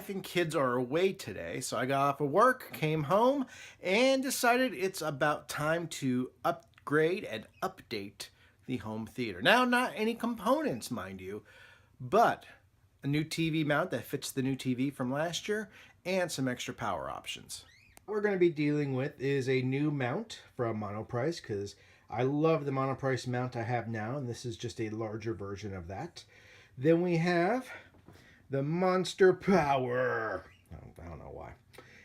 wife and kids are away today, so I got off of work, came home, and decided it's about time to upgrade and update the home theater. Now, not any components, mind you, but a new TV mount that fits the new TV from last year and some extra power options. What we're going to be dealing with is a new mount from Monoprice, because I love the Monoprice mount I have now, and this is just a larger version of that. Then we have the Monster Power. I don't know why.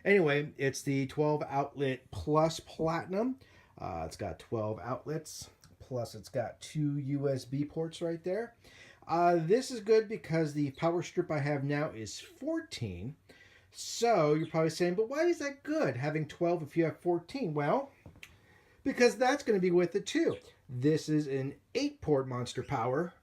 Anyway, it's the 12 outlet plus platinum. It's got 12 outlets, plus it's got 2 USB ports right there. This is good because the power strip I have now is 14. So you're probably saying, but why is that good, having 12 if you have 14? Well, because that's going to be with it too. This is an 8-port Monster Power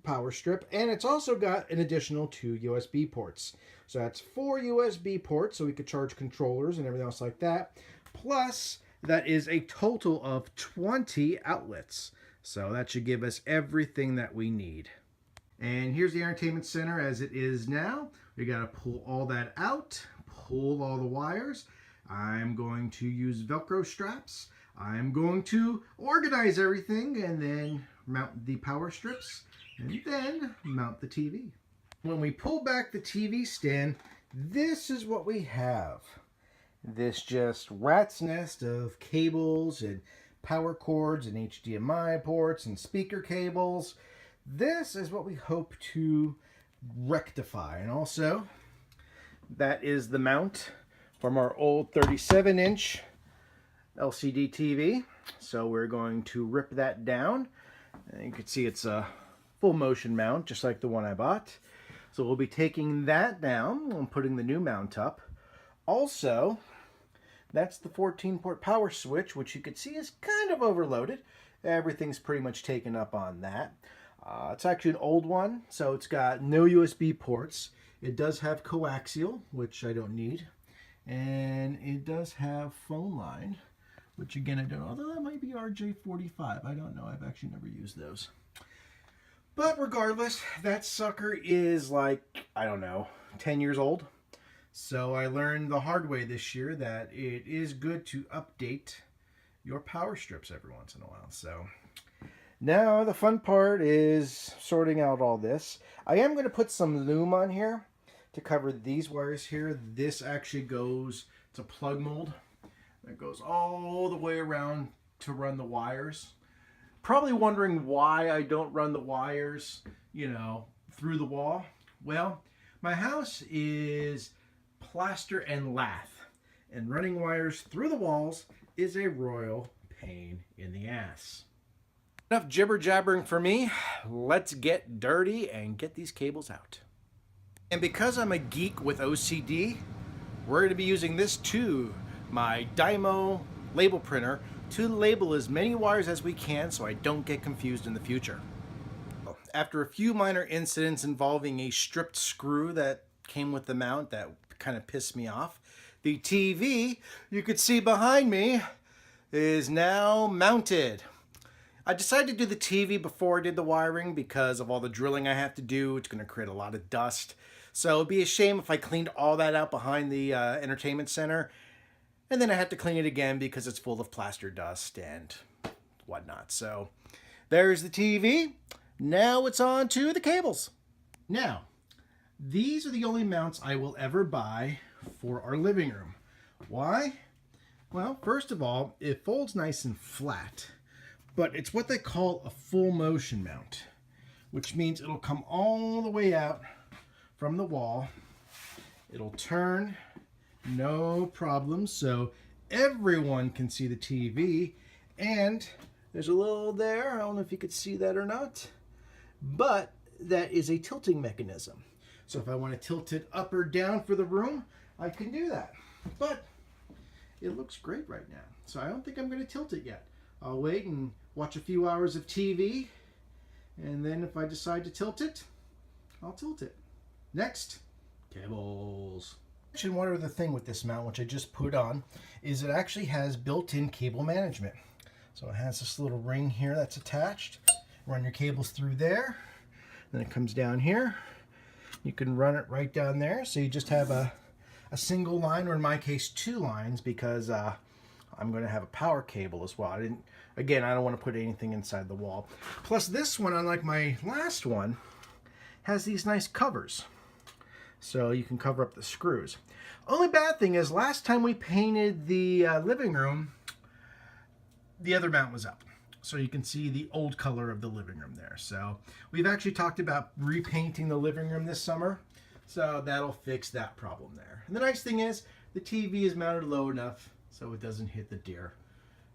power strip, and it's also got an additional 2 USB ports. So that's 4 USB ports, so we could charge controllers and everything else like that. Plus, that is a total of 20 outlets. So that should give us everything that we need. And here's the entertainment center as it is now. We got to pull all that out, pull all the wires. I'm going to use Velcro straps. I'm going to organize everything and then mount the power strips and then mount the TV. When we pull back the TV stand, this is what we have. This just rat's nest of cables and power cords and HDMI ports and speaker cables. This is what we hope to rectify. And also, that is the mount from our old 37-inch LCD TV. So we're going to rip that down. And you can see it's a full motion mount, just like the one I bought. So we'll be taking that down and putting the new mount up. Also, that's the 14-port power switch, which you can see is kind of overloaded. Everything's pretty much taken up on that. It's actually an old one, so it's got no USB ports. It does have coaxial, which I don't need. And it does have phone line, which again, I don't know. Although that might be RJ45. I don't know. I've actually never used those. But regardless, that sucker is like, I don't know, 10 years old. So I learned the hard way this year that it is good to update your power strips every once in a while. So now the fun part is sorting out all this. I am going to put some loom on here to cover these wires here. This actually goes, it's a plug mold that goes all the way around to run the wires. Probably wondering why I don't run the wires, you know, through the wall. Well, my house is plaster and lath, and running wires through the walls is a royal pain in the ass. Enough jibber jabbering for me. Let's get dirty and get these cables out. And because I'm a geek with OCD, we're going to be using this too, my Dymo label printer, to label as many wires as we can so I don't get confused in the future. After a few minor incidents involving a stripped screw that came with the mount that kind of pissed me off, the TV you could see behind me is now mounted. I decided to do the TV before I did the wiring because of all the drilling I have to do. It's going to create a lot of dust. So it'd be a shame if I cleaned all that out behind the entertainment center and then I had to clean it again because it's full of plaster dust and whatnot. So there's the TV. Now it's on to the cables. Now, these are the only mounts I will ever buy for our living room. Why? Well, first of all, it folds nice and flat, but it's what they call a full motion mount, which means it'll come all the way out from the wall. It'll turn, no problem, so everyone can see the TV. And there's a little there, I don't know if you could see that or not, but that is a tilting mechanism. So if I want to tilt it up or down for the room, I can do that. But it looks great right now, so I don't think I'm going to tilt it yet. I'll wait and watch a few hours of TV, and then if I decide to tilt it, I'll tilt it. Next, cables. And one other thing with this mount, which I just put on, is it actually has built-in cable management. So it has this little ring here that's attached. Run your cables through there. Then it comes down here. You can run it right down there, so you just have a single line, or in my case 2 lines, because I'm going to have a power cable as well. I don't want to put anything inside the wall. Plus this one, unlike my last one, has these nice covers, so you can cover up the screws. Only bad thing is, last time we painted the living room, the other mount was up. So you can see the old color of the living room there. So we've actually talked about repainting the living room this summer. So that'll fix that problem there. And the nice thing is, the TV is mounted low enough so it doesn't hit the deer,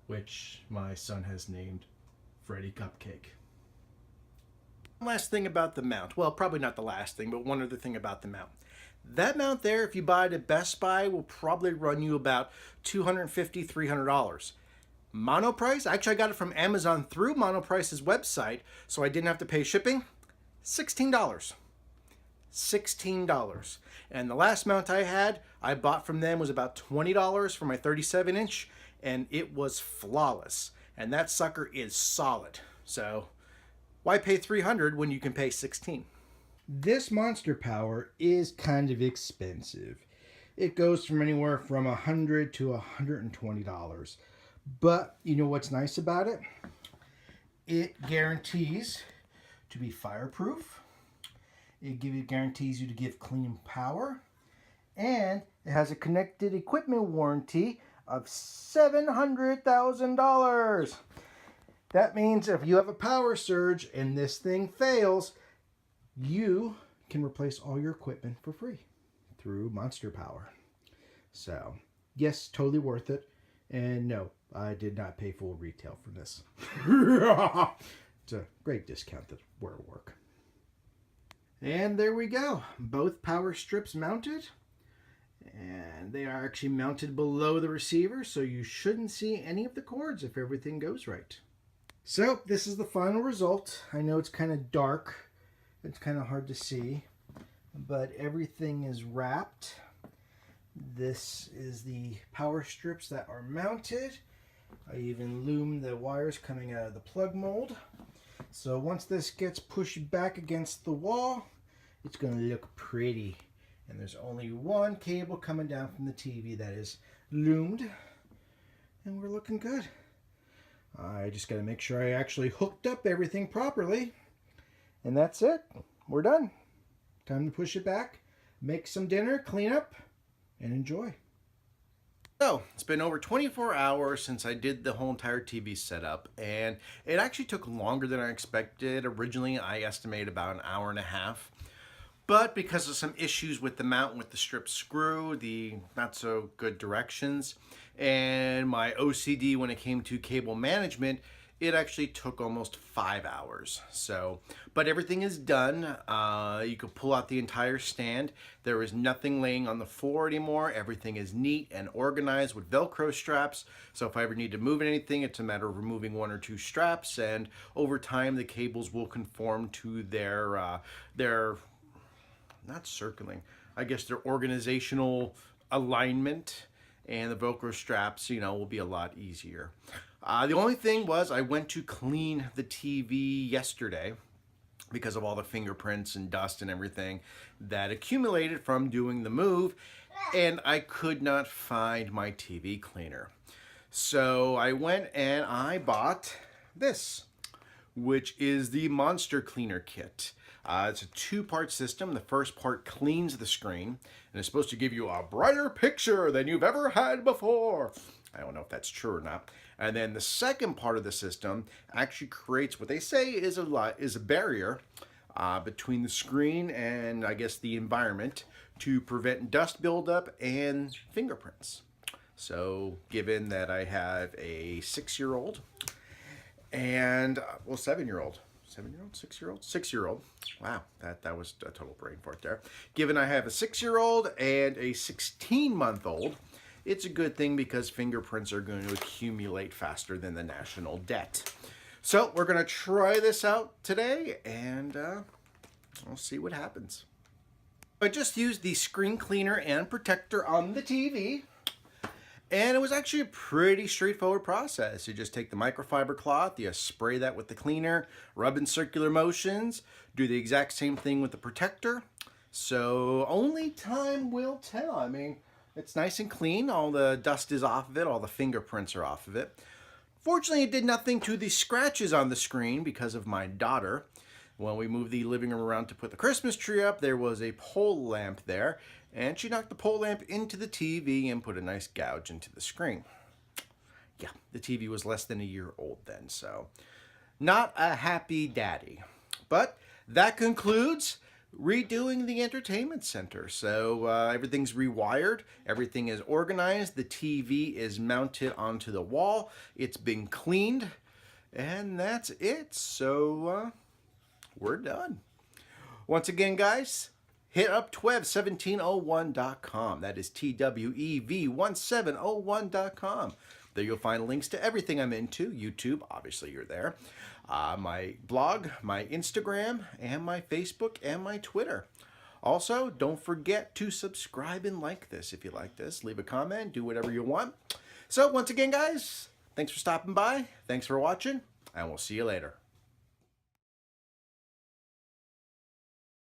which my son has named Freddy Cupcake. Last thing about the mount. Well, probably not the last thing, but one other thing about the mount. That mount there, if you buy it at Best Buy, will probably run you about $250, $300. Monoprice, actually I got it from Amazon through Monoprice's website, so I didn't have to pay shipping. $16. $16. And the last mount I had, I bought from them, was about $20 for my 37-inch, and it was flawless. And that sucker is solid. So why pay $300 when you can pay $16? This Monster Power is kind of expensive. It goes from anywhere from $100 to $120. But you know what's nice about it? It guarantees to be fireproof. It guarantees you to give clean power. And it has a connected equipment warranty of $700,000. That means if you have a power surge and this thing fails, you can replace all your equipment for free through Monster Power. So, yes, totally worth it. And no, I did not pay full retail for this. It's a great discount that we're at work. And there we go. Both power strips mounted. And they are actually mounted below the receiver, so you shouldn't see any of the cords if everything goes right. So this is the final result. I know it's kind of dark. It's kind of hard to see. But everything is wrapped. This is the power strips that are mounted. I even loomed the wires coming out of the plug mold. So once this gets pushed back against the wall, it's going to look pretty. And there's only one cable coming down from the TV that is loomed. And we're looking good. I just got to make sure I actually hooked up everything properly. And that's it. We're done. Time to push it back, make some dinner, clean up, and enjoy. So, it's been over 24 hours since I did the whole entire TV setup, and it actually took longer than I expected. Originally, I estimated about an hour and a half, but because of some issues with the mount with the strip screw, the not so good directions, and my OCD when it came to cable management, it actually took almost 5 hours. So, but everything is done. You can pull out the entire stand. There is nothing laying on the floor anymore. Everything is neat and organized with Velcro straps. So if I ever need to move anything, it's a matter of removing 1 or 2 straps, and over time the cables will conform to their not circling, I guess their organizational alignment, and the Velcro straps, you know, will be a lot easier. The only thing was I went to clean the TV yesterday because of all the fingerprints and dust and everything that accumulated from doing the move, and I could not find my TV cleaner. So I went and I bought this, which is the Monster Cleaner Kit. It's a 2-part system. The first part cleans the screen, and it's supposed to give you a brighter picture than you've ever had before. I don't know if that's true or not. And then the second part of the system actually creates what they say is a barrier between the screen and, I guess, the environment to prevent dust buildup and fingerprints. So given that I have a 6-year-old and, well, 7-year-old, 7-year-old, 6-year-old, 6-year-old. Wow, that was a total brain fart there. Given I have a 6-year-old and a 16-month-old, it's a good thing because fingerprints are going to accumulate faster than the national debt. So we're going to try this out today, and we'll see what happens. I just used the screen cleaner and protector on the TV, and it was actually a pretty straightforward process. You just take the microfiber cloth, you spray that with the cleaner, rub in circular motions, do the exact same thing with the protector, So only time will tell. I mean, it's nice and clean. All the dust is off of it. All the fingerprints are off of it. Fortunately, it did nothing to the scratches on the screen because of my daughter. When we moved the living room around to put the Christmas tree up, there was a pole lamp there, and she knocked the pole lamp into the TV and put a nice gouge into the screen. Yeah, the TV was less than a year old then, so not a happy daddy. But that concludes redoing the entertainment center. So everything's rewired, everything is organized, the TV is mounted onto the wall, it's been cleaned, and that's it. So we're done. Once again, guys, hit up Twev1701.com. That is TWEV1701.com. There you'll find links to everything I'm into. YouTube, obviously you're there. My blog, my Instagram, and my Facebook, and my Twitter. Also, don't forget to subscribe and like this if you like this. Leave a comment, do whatever you want. So once again, guys, thanks for stopping by. Thanks for watching, and we'll see you later.